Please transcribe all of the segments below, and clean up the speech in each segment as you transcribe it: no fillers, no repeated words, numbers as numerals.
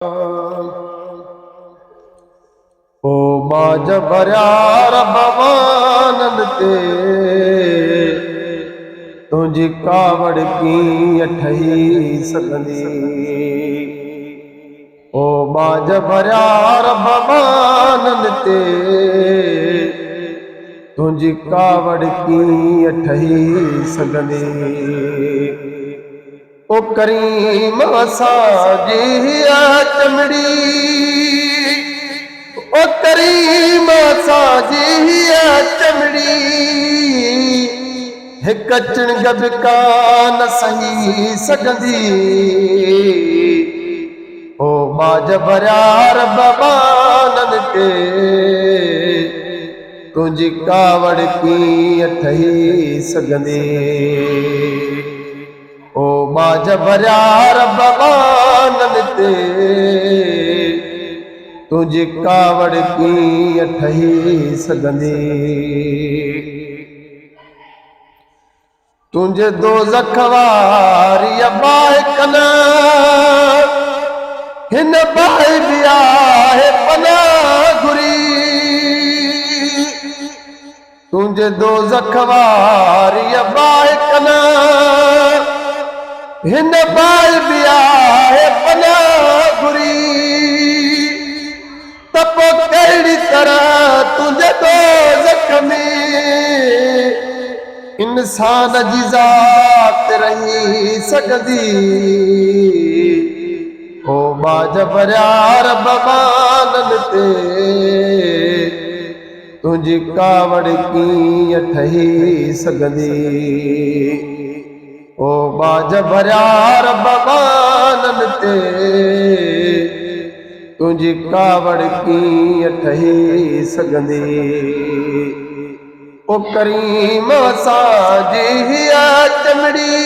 ओ बाज भरिया रब वानन ते तुझी कावड़ की ठही सघंदी। ओ बाज भरिया रब वानन ते तुझी कावड़ की ठही सघंदी। ओ करीम असांजी चमड़ी, ओ करीम असांजी चमड़ी, हिक चिणग बि कान सही सघंदी। ओ बाज भरिया रब वानन ते तुझी कावड़ कीअं ठही सघंदी। ओ बाज भरिया रब वानन ते तुझी कावड़ कीअं ठही सघंदी। तुंहिंजे दोज़ख वारी बाहि कना, हिन बाहि बि आहे पनाह घुरी। तुंहिंजे दोज़ख वारी बाहि कना, हिन बाहि बि आहे पनाह घुरी। त पोइ कहिड़ी तरह तुंहिंजे दोज़ख में इंसान जी ज़ात रही सघंदी। ओ बाज भरिया रब वानन ते तुझी कावड़ कीअं ठही सघंदी। ओ बाज भरिया रब वानन ते तुझी कावड़ कीअं ठही सघंदी। ओ करीम असांजी चमड़ी,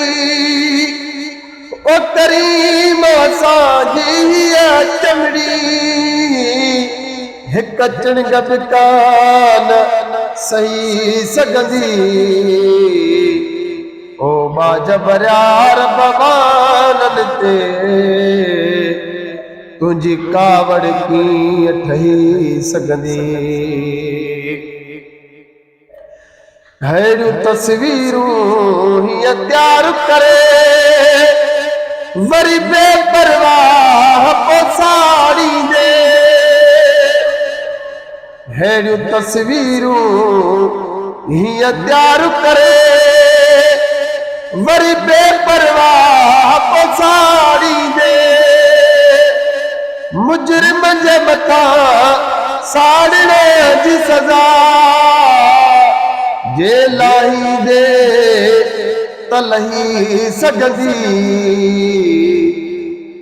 ओ करीम असांजी चमड़ी, हिक चिणग बि कान सही सघंदी। ओ बाज भरिया रब वानन ते तुझी कावड़ कीअं ठही सघंदी। अहिड़ियूं तस्वीरूं हीअं तयार करे वरी बेपरवाह पोसाड़ींदे। अहिड़ियूं तस्वीरूं हीअं तयार करे वरी बेपरवाह पोसाड़ींदे। मुजरिम जे मथां साड़ने जी सज़ा जे लाहींदे त लही सघंदी।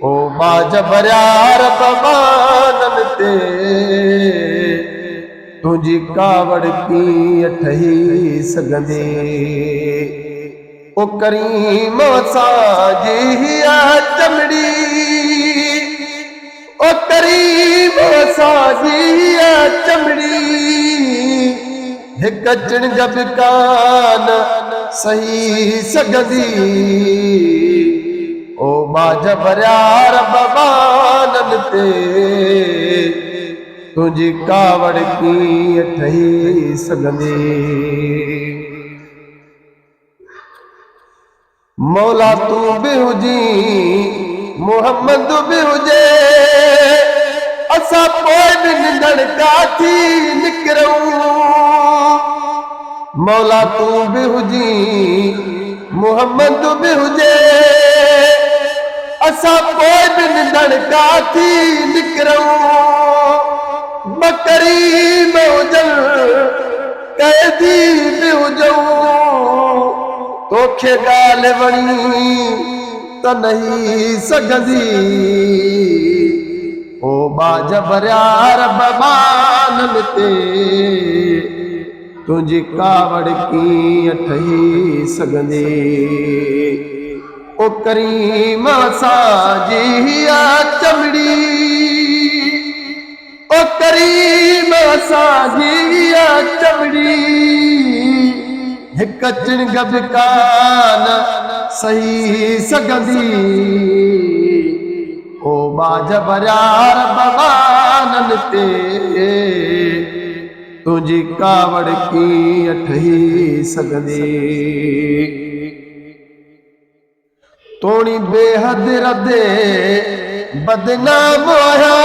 ओ बाज भरिया रब वानन ते तुझी कावड़ कीअं ठही सघंदी। ओ करीम असांजी चमड़ी, ओ करीम असांजी चमड़ी, हिक चिणग बि कान सही सघंदी। ओ बाज भरिया रब वानन ते तुझी कावड़ कीअं ठही सघंदी। मौला तू बि हुजी मुहम्मद बि हुजे, असां पोइ बि निंदड़ काथी निकिरूं। मौला तू बि हुजी मुहम्मद बि हुजे, असां पोइ बि निंदड़ काथी निकिरूं। बकरी में हुजनि कैदी बि हुजूं, तोखे ॻाल्हि वणी त नहीं सघंदी। ओ बाज भरिया रब वानन ते तुझी कावड़ कीअं ठही सघंदी। ओ करीम असांजी चमड़ी, ओ करीम असांजी चमड़ी, हिक चिणग बि कान सही सघंदी। ओ बाज भरियार भॻवानन ते तुंहिंजी कावड़ कीअं ठही सघंदी। तोणी बेहद रदे बदनाम आया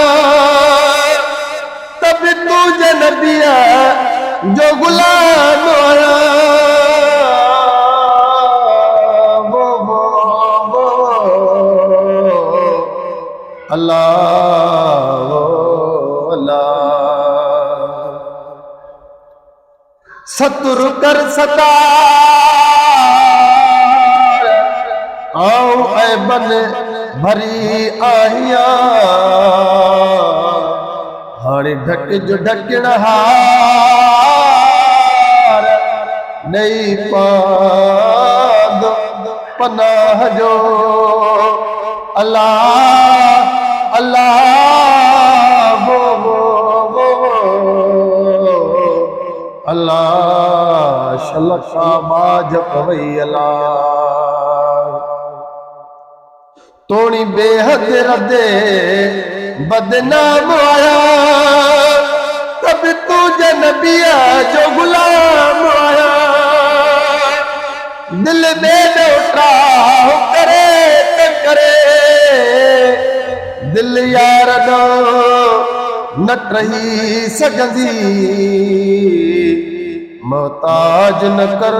तब तुझे नबिया जो गुलाम आया। वो अल्लाह अल्लाह सतुर कर सता आओ ऐ बन भरी आहिया हाणे ढक जो ढकण हार नई पाद पनाह जो। अल्लाह अल्लाह वो अल्लाह शलका बाज पवई अल्लाह। तोणी बेहद रदे बदनाम आया तब तुझे नबिया जो गुलाम आया। दिल में उठा करे त करे दिल यार नो न रही सघंदी। मोहताज न कर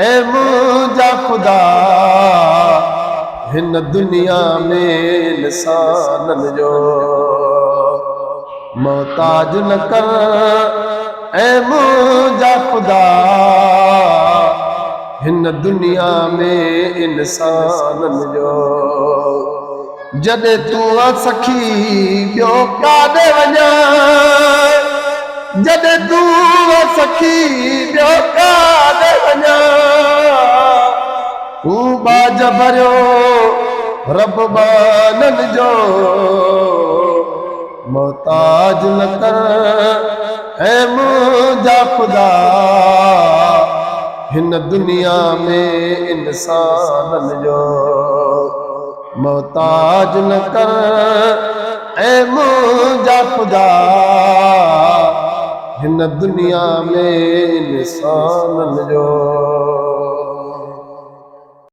ऐ मुंहिंजा खुदा हिन दुनिया में इंसानन जो। मोहताज न कर ऐ मुंहिंजा खुदा हिन दुनिया में इंसानन जो। जॾहिं तूं सखी ॿियो काॾे वञा जॾहिं तूं सखी ॿियो काॾे वञा तू बाज भरियो रब बानन जो। मोहताज न कर ऐ मुंहिंजा खुदा हिन दुनिया में इंसानन जो। मोहताज न कर ऐ मुंहिंजा खुदा हिन दुनिया में इंसानन जो।